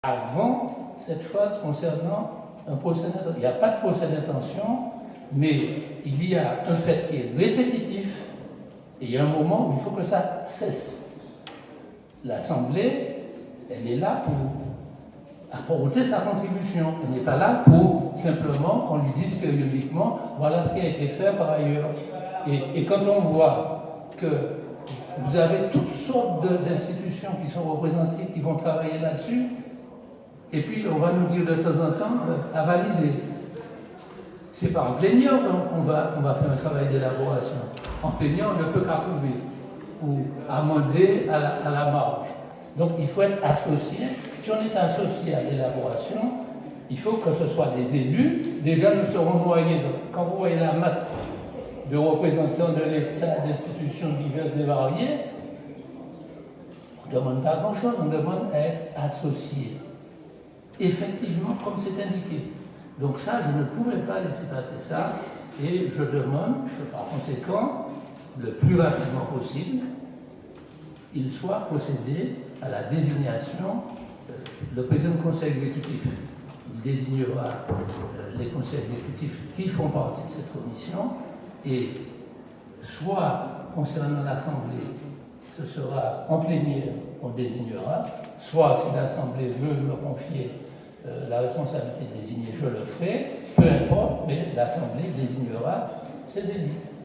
Avant cette phase concernant un procès d'intention, il n'y a pas de procès d'intention, mais il y a un fait qui est répétitif et il y a un moment où il faut que ça cesse. L'Assemblée, elle est là pour apporter sa contribution. Elle n'est pas là pour simplement qu'on lui dise périodiquement voilà ce qui a été fait par ailleurs. Et quand on voit que vous avez toutes sortes d'institutions qui sont représentées, qui vont travailler là-dessus, et puis on va nous dire de temps en temps avaliser. C'est pas en plaignant qu'on va faire un travail d'élaboration. En plaignant, on ne peut qu'approuver ou amender à la marge. Donc il faut être associé. Si on est associé à l'élaboration, il faut que ce soit des élus. Déjà, nous serons noyés. Donc, quand vous voyez la masse de représentants de l'État, d'institutions diverses et variées, on ne demande pas grand-chose, on demande à être associé. Effectivement, comme c'est indiqué. Donc ça, je ne pouvais pas laisser passer ça, et je demande que par conséquent, le plus rapidement possible, il soit procédé à la désignation. Le président du conseil exécutif, il désignera les conseils exécutifs qui font partie de cette commission, et soit concernant l'Assemblée, ce sera en plénière qu'on désignera, soit si l'Assemblée veut me confier la responsabilité de désigner, je le ferai, peu importe, mais l'Assemblée désignera ses élus.